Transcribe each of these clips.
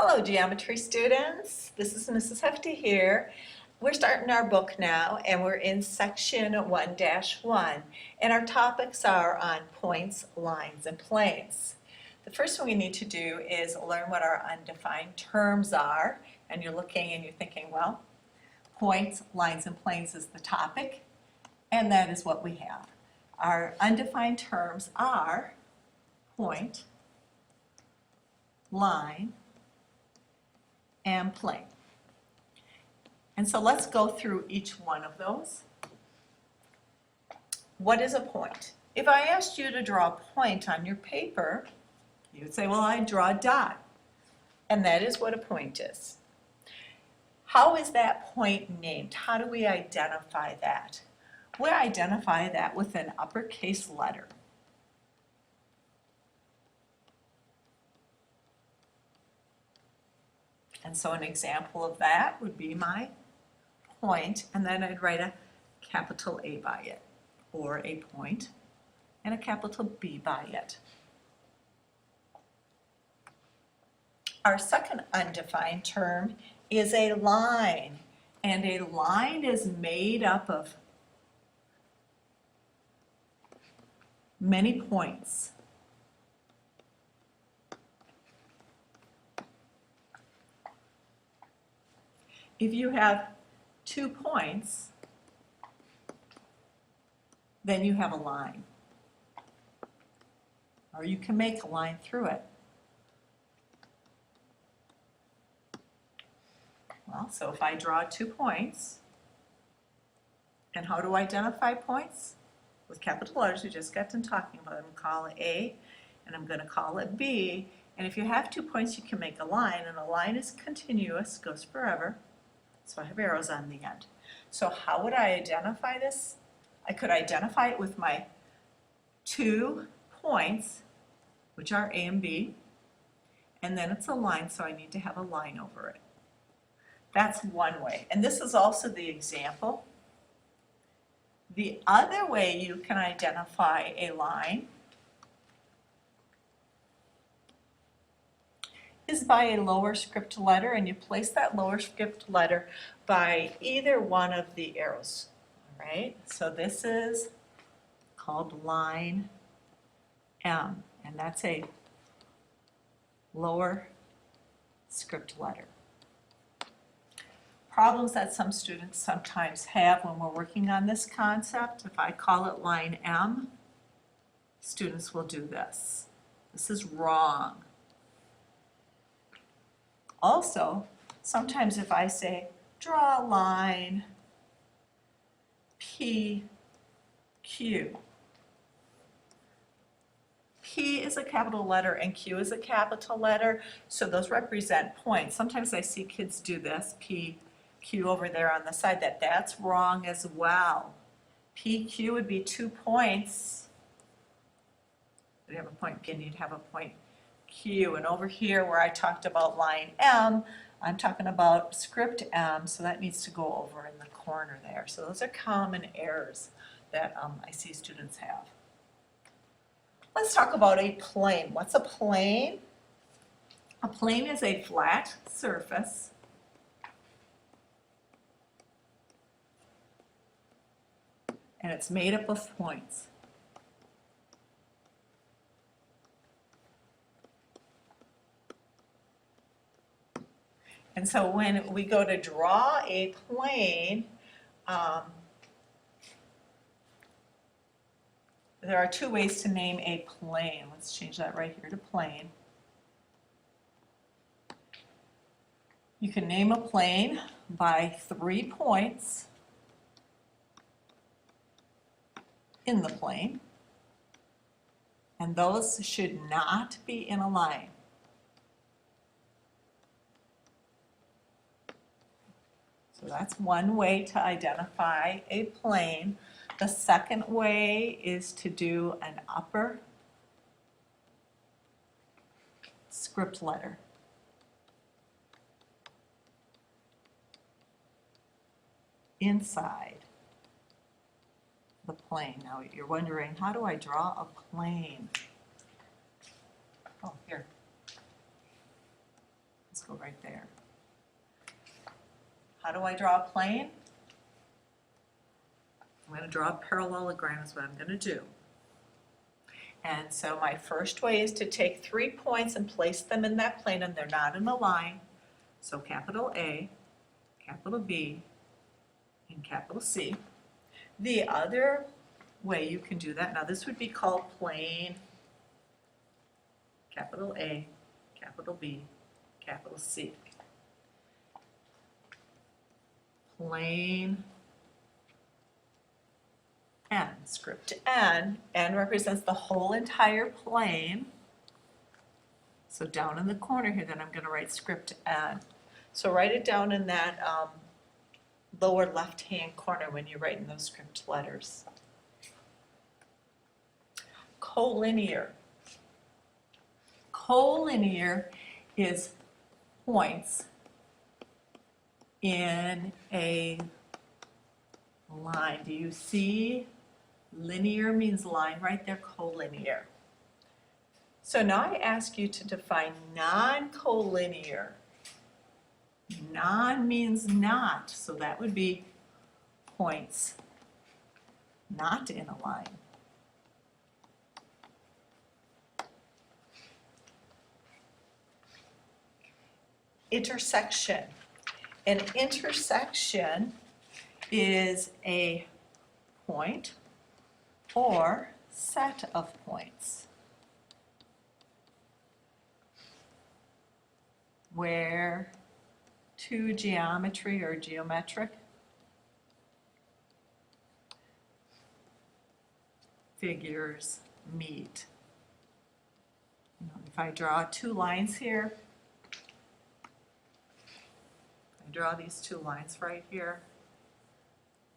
Hello, geometry students. This is Mrs. Hefty here. We're starting our book now, and we're in section 1-1, and our topics are on points, lines, and planes. The first thing we need to do is learn what our undefined terms are, and you're looking and you're thinking, well, points, lines, and planes is the topic, and that is what we have. Our undefined terms are point, line, and plane. And so let's go through each one of those. What is a point? If I asked you to draw a point on your paper, you would say, well, I draw a dot. And that is what a point is. How is that point named? How do we identify that? We identify that with an uppercase letter. And so an example of that would be my point, and then I'd write a capital A by it, or a point, and a capital B by it. Our second undefined term is a line, and a line is made up of many points. If you have 2 points, then you have a line. Or you can make a line through it. Well, so if I draw 2 points, and how do I identify points? With capital letters, we just got done talking about them. I'm going to call it A, and I'm going to call it B. And if you have 2 points, you can make a line, and a line is continuous, goes forever. So I have arrows on the end. So how would I identify this? I could identify it with my 2 points, which are A and B, and then it's a line, so I need to have a line over it. That's one way. And this is also the example. The other way you can identify a line is by a lower script letter, and you place that lower script letter by either one of the arrows. All right, so this is called line M, and that's a lower script letter. Problems that some students sometimes have when we're working on this concept, if I call it line M, students will do this. This is wrong. Also, sometimes if I say, draw a line P, Q. P is a capital letter and Q is a capital letter, so those represent points. Sometimes I see kids do this, P, Q over there on the side, that's wrong as well. P, Q would be 2 points. You'd have a point P and you'd have a point Q, and over here where I talked about line M, I'm talking about script M, so that needs to go over in the corner there. So those are common errors that I see students have. Let's talk about a plane. What's a plane? A plane is a flat surface and it's made up of points. And so when we go to draw a plane, there are 2 ways to name a plane. Let's change that right here to plane. You can name a plane by 3 points in the plane, and those should not be in a line. So that's one way to identify a plane. The second way is to do an upper script letter. Inside the plane. Now you're wondering, how do I draw a plane? Oh, here. let's go right there. How do I draw a plane? I'm going to draw a parallelogram is what I'm going to do. And so my first way is to take 3 points and place them in that plane, and they're not in a line. So capital A, capital B, and capital C. The other way you can do that, now this would be called plane, capital A, capital B, capital C. Plane N, script N. N represents the whole entire plane. So down in the corner here, then I'm going to write script N. So write it down in that lower left-hand corner when you're writing those script letters. Collinear. Collinear is points in a line. Do you see? Linear means line right there, collinear. So now I ask you to define non-collinear. Non means not, so that would be points not in a line. Intersection. An intersection is a point or set of points where two geometry or geometric figures meet. If I draw 2 lines here, I draw these 2 lines right here,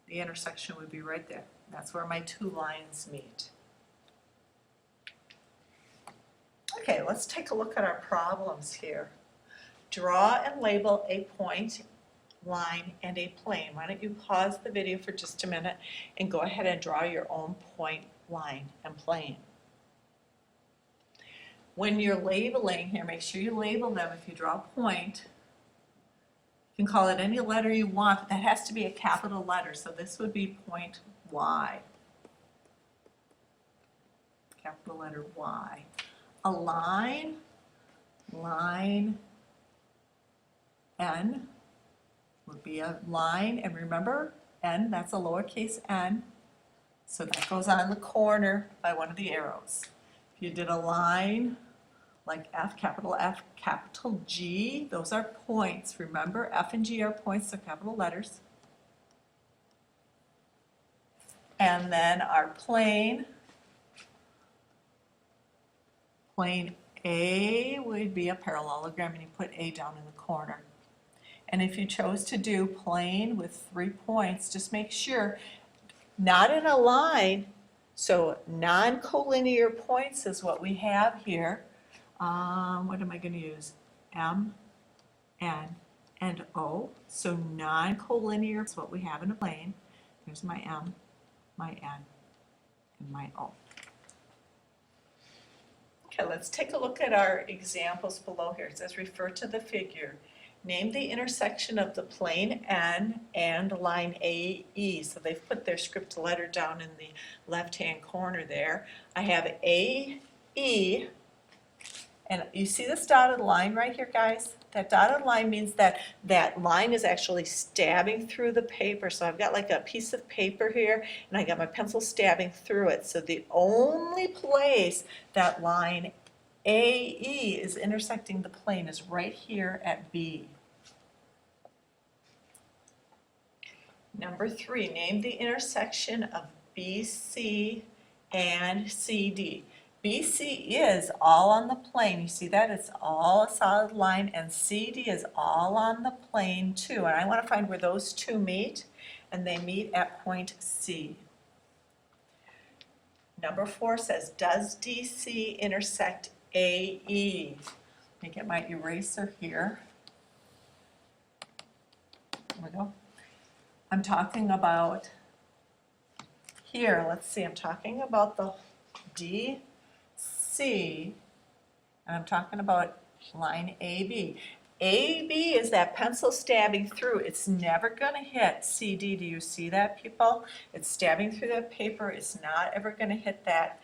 the intersection would be right there. That's where my 2 lines meet. Okay, let's take a look at our problems here. Draw and label a point, line, and a plane. Why don't you pause the video for just a minute and go ahead and draw your own point, line, and plane. When you're labeling here, make sure you label them. If you draw a point, you can call it any letter you want, but that has to be a capital letter. So this would be point Y. Capital letter Y. A line, line N would be a line, and remember, N, that's a lowercase n, so that goes on the corner by one of the arrows. If you did a line like F, capital G, those are points. Remember, F and G are points, so capital letters. And then our plane, plane A would be a parallelogram, and you put A down in the corner. And if you chose to do plane with 3 points, just make sure, not in a line, so non-collinear points is what we have here. What am I going to use? M, N, and O. So non-collinear is what we have in a plane. Here's my M, my N, and my O. Okay, let's take a look at our examples below here. It says refer to the figure. Name the intersection of the plane N and line AE. So they've put their script letter down in the left-hand corner there. I have AE, and you see this dotted line right here, guys? That dotted line means that that line is actually stabbing through the paper. So I've got like a piece of paper here, and I got my pencil stabbing through it. So the only place that line AE is intersecting the plane is right here at B. Number 3, name the intersection of BC and CD. BC is all on the plane. You see that? It's all a solid line, and CD is all on the plane too. And I want to find where those 2 meet, and they meet at point C. Number 4 says, does DC intersect AE? Let me get my eraser here. There we go. I'm talking about here, let's see, I'm talking about the DC, and I'm talking about line AB. AB is that pencil stabbing through. It's never going to hit CD. Do you see that, people? It's stabbing through the paper. It's not ever going to hit that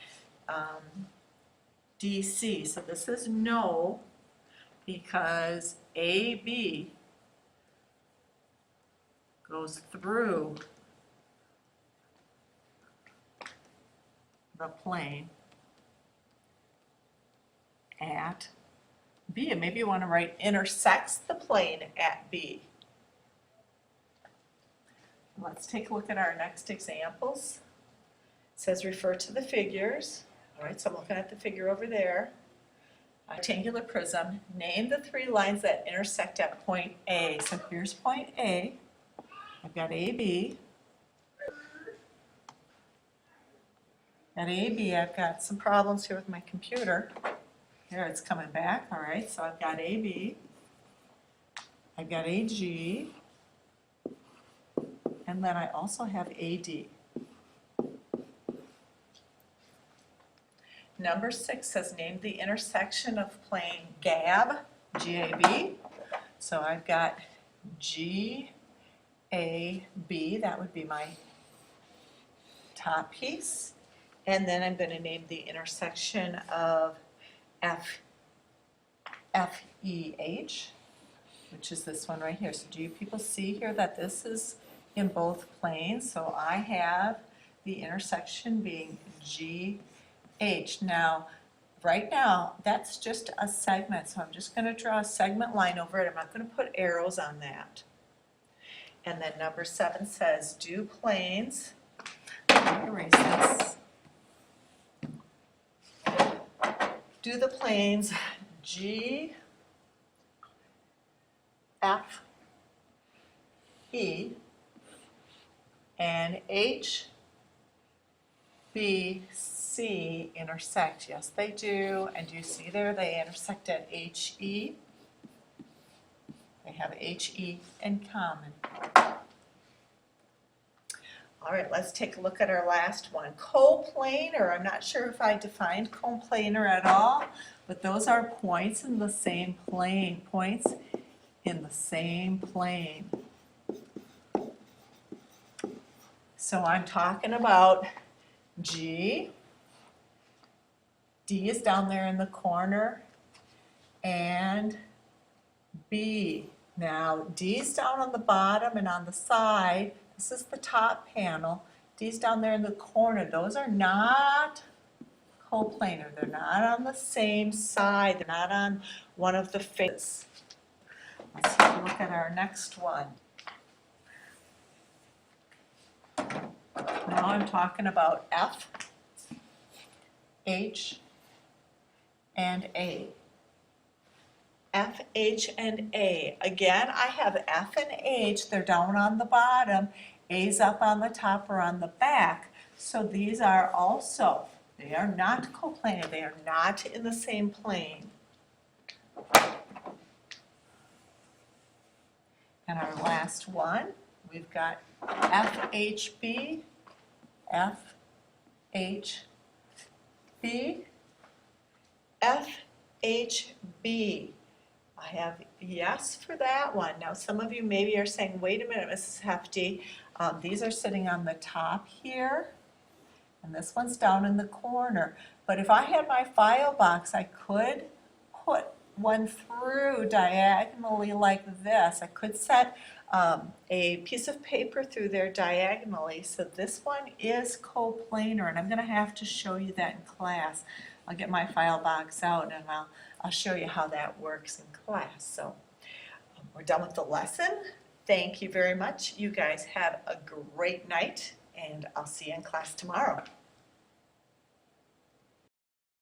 DC. So this is no, because AB goes through the plane at B, and maybe you want to write intersects the plane at B. Let's take a look at our next examples. It says refer to the figures. All right, so I'm looking at the figure over there. A rectangular prism. Name the 3 lines that intersect at point A. So here's point A. I've got AB. At AB, I've got some problems here with my computer. Here it's coming back, all right, so I've got AB, I've got AG, and then I also have AD. Number 6 says name the intersection of plane GAB, G-A-B. So I've got G-A-B, that would be my top piece. And then I'm going to name the intersection of F-E-H, which is this one right here. So do you people see here that this is in both planes? So I have the intersection being G-H. Now, right now, that's just a segment. So I'm just going to draw a segment line over it. I'm not going to put arrows on that. And then number 7 says do planes. Let me erase this. Do the planes G, F, E, and H, B, C intersect? Yes, they do. And do you see there they intersect at HE? They have HE in common. All right, let's take a look at our last one. Coplanar, I'm not sure if I defined coplanar at all, but those are points in the same plane, points in the same plane. So I'm talking about G, D is down there in the corner, and B. Now, D's down on the bottom and on the side. This is the top panel. D's down there in the corner. Those are not coplanar. They're not on the same side. They're not on one of the faces. Let's take a look at our next one. Now I'm talking about F, H, and A. F, H, and A. Again, I have F and H, they're down on the bottom, A's up on the top or on the back. So these are also, they are not coplanar, they are not in the same plane. And our last one, we've got FHB, FHB, FHB. I have yes for that one. Now some of you maybe are saying, wait a minute, Mrs. Hefty, these are sitting on the top here, and this one's down in the corner. But if I had my file box, I could put one through diagonally like this. I could set a piece of paper through there diagonally. So this one is coplanar, and I'm going to have to show you that in class. I'll get my file box out and I'll show you how that works in class. So we're done with the lesson. Thank you very much. You guys have a great night, and I'll see you in class tomorrow.